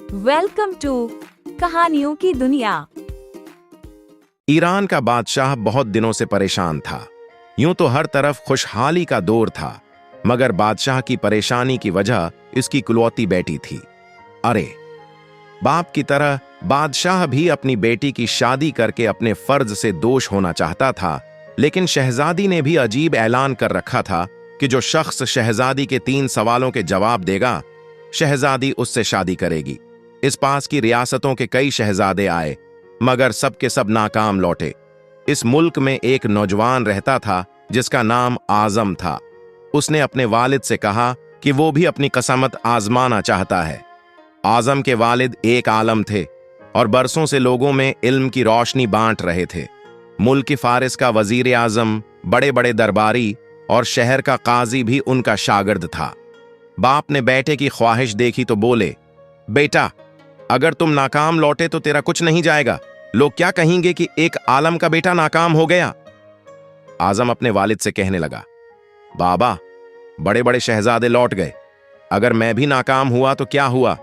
Welcome to कहानियों की दुनिया। ईरान का बादशाह बहुत दिनों से परेशान था। यूं तो हर तरफ खुशहाली का दौर था, मगर बादशाह की परेशानी की वजह इसकी इकलौती बेटी थी। अरे, बाप की तरह बादशाह भी अपनी बेटी की शादी करके अपने फर्ज से दोष होना चाहता था, लेकिन शहजादी ने भी अजीब ऐलान कर रखा था कि जो शख्स शहजादी के 3 सवालों के जवाब देगा, शहजादी उससे शादी करेगी। इस पास की रियासतों के कई शहजादे आए, मगर सब के सब नाकाम लौटे। इस मुल्क में एक नौजवान रहता था जिसका नाम आजम था। उसने अपने वालिद से कहा कि वो भी अपनी कसमत आजमाना चाहता है। आजम के वालिद एक आलम थे और बरसों से लोगों में इल्म की रोशनी बांट रहे थे। मुल्क की फारिस का वजीर आजम, बड़े बड़े दरबारी और शहर का काजी भी उनका शागिर्द था। बाप ने बेटे की ख्वाहिश देखी तो बोले, बेटा, अगर तुम नाकाम लौटे तो तेरा कुछ नहीं जाएगा। लोग क्या कहेंगे कि एक आलम का बेटा नाकाम हो गया। आजम अपने वालिद से कहने लगा, बाबा, बड़े बड़े शहजादे लौट गए, अगर मैं भी नाकाम हुआ तो क्या हुआ?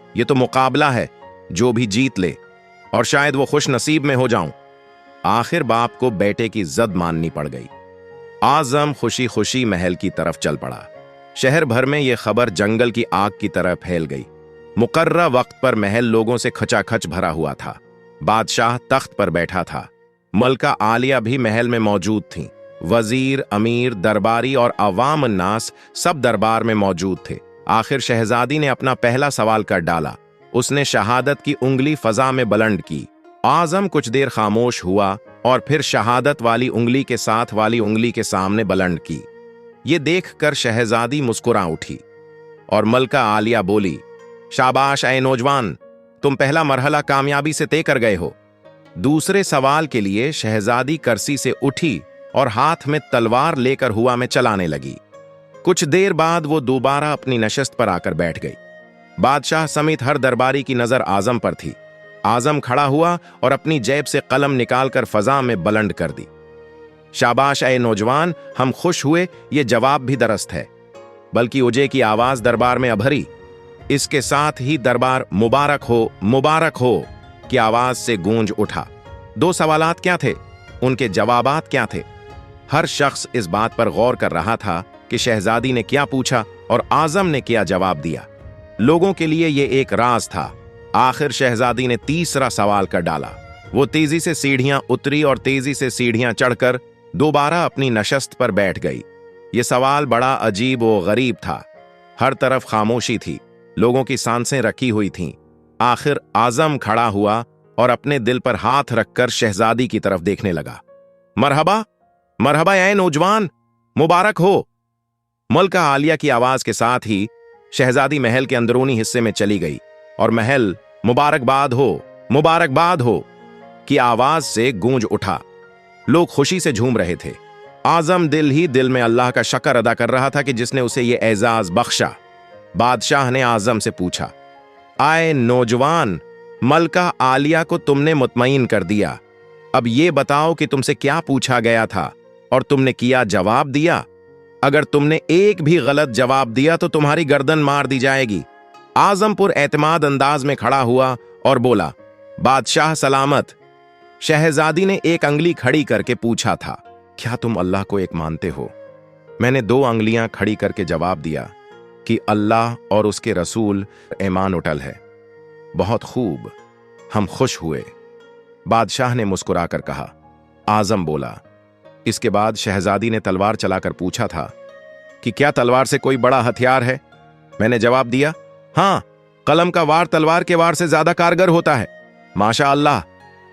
ये तो मुकाबला है, जो भी जीत ले, और शायद वो खुश नसीब में हो जाऊं। आखिर बाप को बेटे की जद माननी पड़ गई। आजम खुशी खुशी महल की तरफ चल पड़ा। शहर भर में यह खबर जंगल की आग की तरह फैल गई। मुकर्रर वक्त पर महल लोगों से खचाखच भरा हुआ था। बादशाह तख्त पर बैठा था। मलका आलिया भी महल में मौजूद थीं। वजीर, अमीर, दरबारी और अवाम अन्नास सब दरबार में मौजूद थे। आखिर शहजादी ने अपना पहला सवाल कर डाला। उसने शहादत की उंगली फजा में बुलंद की। आजम कुछ देर खामोश हुआ और फिर शहादत वाली उंगली के साथ वाली उंगली के सामने बुलंद की। ये देखकर शहजादी मुस्कुरा उठी और मलका आलिया बोली, शाबाश ऐ नौजवान, तुम पहला मरहला कामयाबी से तय कर गए हो। दूसरे सवाल के लिए शहजादी कुर्सी से उठी और हाथ में तलवार लेकर हुआ में चलाने लगी। कुछ देर बाद वो दोबारा अपनी नशस्त पर आकर बैठ गई। बादशाह समेत हर दरबारी की नजर आजम पर थी। आजम खड़ा हुआ और अपनी जेब से कलम निकालकर फजा में बुलंद कर दी। शाबाश ऐ नौजवान, हम खुश हुए, ये जवाब भी दरस्त है। बल्कि उजे की आवाज दरबार में अभरी। इसके साथ ही दरबार मुबारक हो की आवाज से गूंज उठा। 2 सवालात क्या थे? उनके जवाबात क्या थे? हर शख्स इस बात पर गौर कर रहा था कि शहजादी ने क्या पूछा और आजम ने क्या जवाब दिया। लोगों के लिए यह एक राज था। आखिर शहजादी ने तीसरा सवाल कर डाला। वो तेजी से सीढ़ियां उतरी और तेजी से सीढ़ियां चढ़कर दोबारा अपनी नशस्त पर बैठ गई। ये सवाल बड़ा अजीब व गरीब था। हर तरफ खामोशी थी, लोगों की सांसें रखी हुई थीं। आखिर आजम खड़ा हुआ और अपने दिल पर हाथ रखकर शहजादी की तरफ देखने लगा। मरहबा, मरहबा ऐ नौजवान, मुबारक हो। मलका आलिया की आवाज के साथ ही शहजादी महल के अंदरूनी हिस्से में चली गई और महल मुबारकबाद हो की आवाज से गूंज उठा। लोग खुशी से झूम रहे थे। आजम दिल ही दिल में अल्लाह का शुक्र अदा कर रहा था कि जिसने उसे यह एजाज बख्शा। बादशाह ने आजम से पूछा, आए नौजवान, मलका आलिया को तुमने मुतमईन कर दिया। अब ये बताओ कि तुमसे क्या पूछा गया था और तुमने किया जवाब दिया। अगर तुमने एक भी गलत जवाब दिया तो तुम्हारी गर्दन मार दी जाएगी। आजम पुर एतमाद अंदाज में खड़ा हुआ और बोला, बादशाह सलामत। शहजादी ने एक अंगली खड़ी करके पूछा था, क्या तुम अल्लाह को एक मानते हो? मैंने 2 अंगलियां खड़ी करके जवाब दिया कि अल्लाह और उसके रसूल ईमान उटल है। बहुत खूब, हम खुश हुए, बादशाह ने मुस्कुराकर कहा। आजम बोला। इसके बाद शहजादी ने तलवार चलाकर पूछा था कि क्या तलवार से कोई बड़ा हथियार है? मैंने जवाब दिया, हां, कलम का वार तलवार के वार से ज्यादा कारगर होता है। माशा अल्लाह,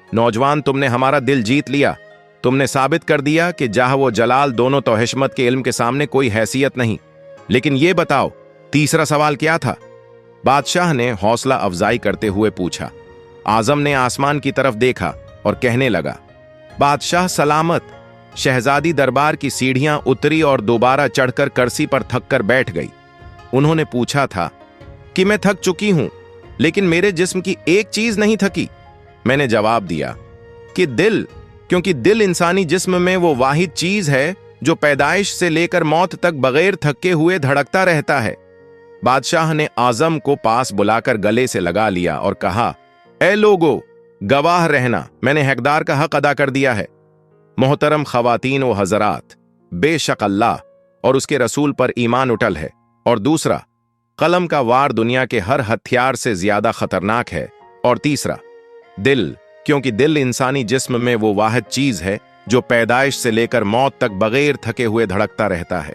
नौजवान, तुमने हमारा दिल जीत लिया। तुमने साबित कर दिया कि जाह व जलाल दोनों तो हिश्मत के इल्म के सामने कोई हैसियत नहीं। लेकिन यह बताओ, तीसरा सवाल क्या था? बादशाह ने हौसला अफजाई करते हुए पूछा। आजम ने आसमान की तरफ देखा और कहने लगा, बादशाह सलामत। शहजादी दरबार की सीढ़ियां उतरी और दोबारा चढ़कर कुर्सी पर थक कर बैठ गई। उन्होंने पूछा था कि मैं थक चुकी हूं, लेकिन मेरे जिस्म की एक चीज नहीं थकी। मैंने जवाब दिया कि दिल, क्योंकि दिल इंसानी जिस्म में वो वाहिद चीज है जो पैदाइश से लेकर मौत तक बगैर थके हुए धड़कता रहता है। बादशाह ने आजम को पास बुलाकर गले से लगा लिया और कहा, ए लोगो, गवाह रहना, मैंने हकदार का हक अदा कर दिया है। मोहतरम खवातीन व हजरात, बेशक अल्लाह और उसके रसूल पर ईमान उठल है, और दूसरा, कलम का वार दुनिया के हर हथियार से ज्यादा खतरनाक है, और तीसरा, दिल, क्योंकि दिल इंसानी जिस्म में वो वाहिद चीज है जो पैदाइश से लेकर मौत तक बगैर थके हुए धड़कता रहता है।